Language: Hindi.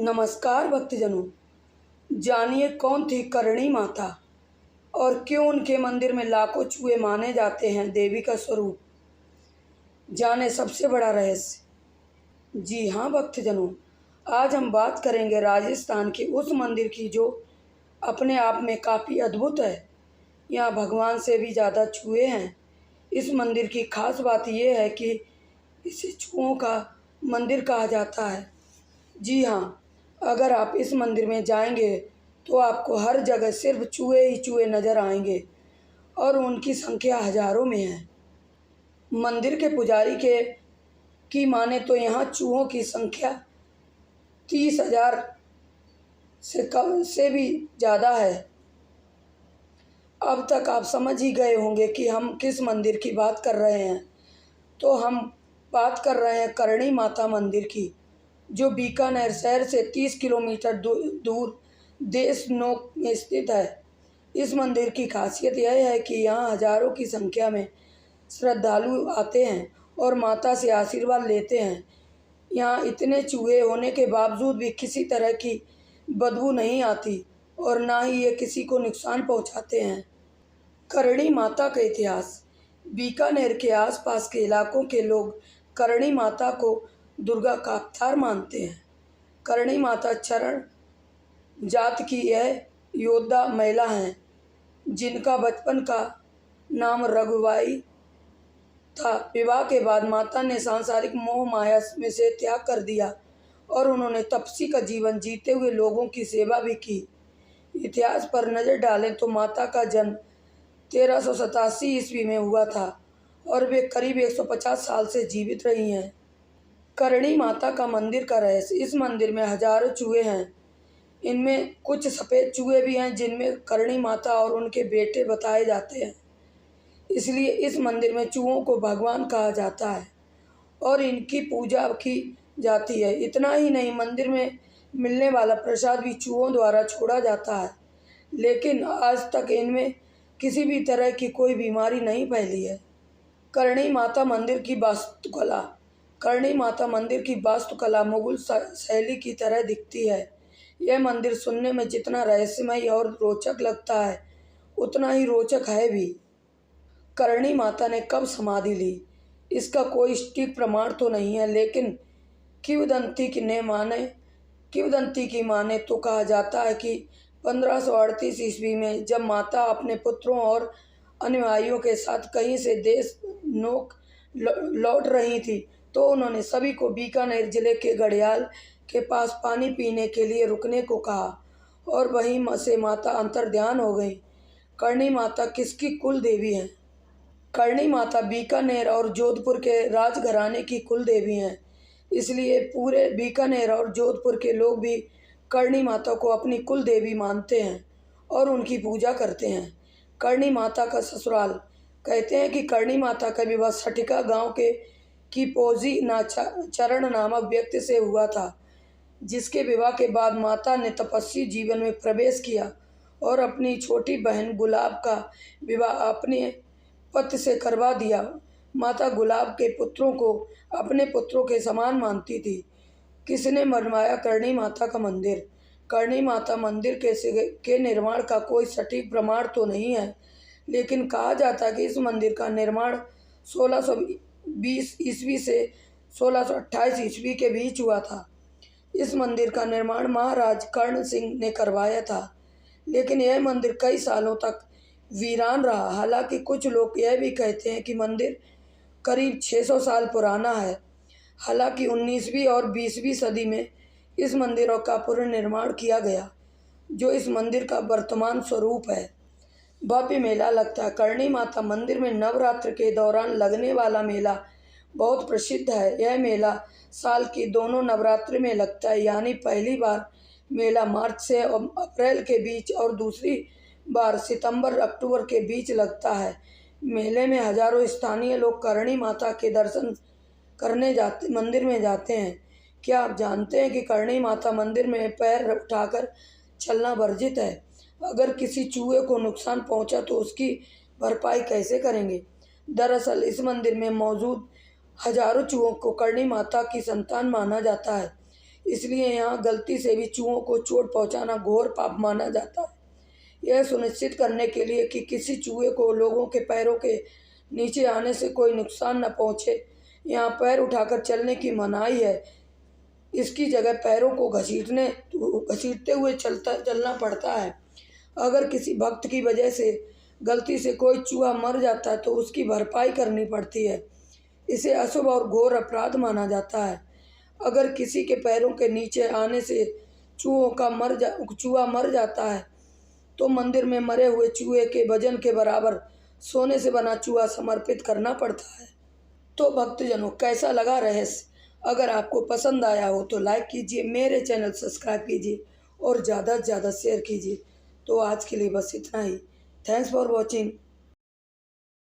नमस्कार भक्तजनों। जानिए कौन थी करणी माता और क्यों उनके मंदिर में लाखों चूहे माने जाते हैं देवी का स्वरूप। जाने सबसे बड़ा रहस्य। जी हाँ भक्तजनों, आज हम बात करेंगे राजस्थान के उस मंदिर की जो अपने आप में काफ़ी अद्भुत है। यहाँ भगवान से भी ज़्यादा चूहे हैं। इस मंदिर की खास बात यह है कि इसे चूहों का मंदिर कहा जाता है। जी हाँ, अगर आप इस मंदिर में जाएंगे तो आपको हर जगह सिर्फ चूहे ही चूहे नज़र आएंगे और उनकी संख्या हजारों में है। मंदिर के पुजारी के की माने तो यहाँ चूहों की संख्या 30,000 से भी ज़्यादा है। अब तक आप समझ ही गए होंगे कि हम किस मंदिर की बात कर रहे हैं। तो हम बात कर रहे हैं करणी माता मंदिर की, जो बीकानेर शहर से 30 किलोमीटर दूर देशनोक में स्थित है। इस मंदिर की खासियत यह है कि यहाँ हजारों की संख्या में श्रद्धालु आते हैं और माता से आशीर्वाद लेते हैं। यहाँ इतने चूहे होने के बावजूद भी किसी तरह की बदबू नहीं आती और ना ही ये किसी को नुकसान पहुँचाते हैं। करणी माता का इतिहास। बीकानेर के आसपास के इलाकों के लोग करणी माता को दुर्गा का अवतार मानते हैं। करणी माता चरण जात की यह योद्धा महिला हैं, जिनका बचपन का नाम रघुबाई था। विवाह के बाद माता ने सांसारिक मोह माया में से त्याग कर दिया और उन्होंने तपस्वी का जीवन जीते हुए लोगों की सेवा भी की। इतिहास पर नज़र डालें तो माता का जन्म 1387 ईस्वी में हुआ था और वे करीब 150 साल से जीवित रही हैं। करणी माता का मंदिर का रहस्य। इस मंदिर में हजारों चूहे हैं। इनमें कुछ सफ़ेद चूहे भी हैं जिनमें करणी माता और उनके बेटे बताए जाते हैं। इसलिए इस मंदिर में चूहों को भगवान कहा जाता है और इनकी पूजा की जाती है। इतना ही नहीं, मंदिर में मिलने वाला प्रसाद भी चूहों द्वारा छोड़ा जाता है, लेकिन आज तक इनमें किसी भी तरह की कोई बीमारी नहीं फैली है। करणी माता मंदिर की वास्तुकला। करणी माता मंदिर की वास्तुकला मुगल शैली की तरह दिखती है। यह मंदिर सुनने में जितना रहस्यमय और रोचक लगता है, उतना ही रोचक है भी। करणी माता ने कब समाधि ली, इसका कोई सटीक प्रमाण तो नहीं है, लेकिन किंवदंती की माने तो कहा जाता है कि 1538 ईस्वी में जब माता अपने पुत्रों और अनुयायियों के साथ कहीं से देश नोक लौट रही थी, तो उन्होंने सभी को बीकानेर जिले के गढ़याल के पास पानी पीने के लिए रुकने को कहा और वहीं से माता अंतर्ध्यान हो गई। करणी माता किसकी कुल देवी हैं? करणी माता बीकानेर और जोधपुर के राजघराने की कुल देवी हैं। इसलिए पूरे बीकानेर और जोधपुर के लोग भी करणी माता को अपनी कुल देवी मानते हैं और उनकी पूजा करते हैं। करणी माता का ससुराल। कहते हैं कि करणी माता का विवाह सटिका गांव के की पोजी चरण नामक व्यक्ति से हुआ था, जिसके विवाह के बाद माता ने तपस्वी जीवन में प्रवेश किया और अपनी छोटी बहन गुलाब का विवाह अपने पति से करवा दिया। माता गुलाब के पुत्रों को अपने पुत्रों के समान मानती थी। किसने बनवाया करणी माता का मंदिर? करणी माता मंदिर के निर्माण का कोई सटीक प्रमाण तो नहीं है, लेकिन कहा जाता है कि इस मंदिर का निर्माण 1620 ईस्वी से 1628 ईस्वी के बीच हुआ था। इस मंदिर का निर्माण महाराज कर्ण सिंह ने करवाया था, लेकिन यह मंदिर कई सालों तक वीरान रहा। हालांकि कुछ लोग यह भी कहते हैं कि मंदिर करीब 600 साल पुराना है। हालांकि 19वीं और 20वीं सदी में इस मंदिरों का पुनर्निर्माण किया गया, जो इस मंदिर का वर्तमान स्वरूप है। भव्य मेला लगता है। करणी माता मंदिर में नवरात्र के दौरान लगने वाला मेला बहुत प्रसिद्ध है। यह मेला साल की दोनों नवरात्रि में लगता है, यानी पहली बार मेला मार्च से अप्रैल के बीच और दूसरी बार सितंबर अक्टूबर के बीच लगता है। मेले में हजारों स्थानीय लोग करणी माता के दर्शन करने मंदिर में जाते हैं। क्या आप जानते हैं कि करणी माता मंदिर में पैर उठाकर चलना वर्जित है? अगर किसी चूहे को नुकसान पहुंचा तो उसकी भरपाई कैसे करेंगे? दरअसल इस मंदिर में मौजूद हजारों चूहों को करणी माता की संतान माना जाता है। इसलिए यहाँ गलती से भी चूहों को चोट पहुँचाना घोर पाप माना जाता है। यह सुनिश्चित करने के लिए कि किसी चूहे को लोगों के पैरों के नीचे आने से कोई नुकसान न पहुँचे, यहाँ पैर उठाकर चलने की मनाही है। इसकी जगह पैरों को घसीटते हुए चलना पड़ता है। अगर किसी भक्त की वजह से गलती से कोई चूहा मर जाता है तो उसकी भरपाई करनी पड़ती है। इसे अशुभ और घोर अपराध माना जाता है। अगर किसी के पैरों के नीचे आने से चूहा मर जाता है तो मंदिर में मरे हुए चूहे के वजन के बराबर सोने से बना चूहा समर्पित करना पड़ता है। तो भक्तजनों, कैसा लगा रहस्य? अगर आपको पसंद आया हो तो लाइक कीजिए, मेरे चैनल सब्सक्राइब कीजिए और ज़्यादा से ज़्यादा शेयर कीजिए। तो आज के लिए बस इतना ही। Thanks for watching.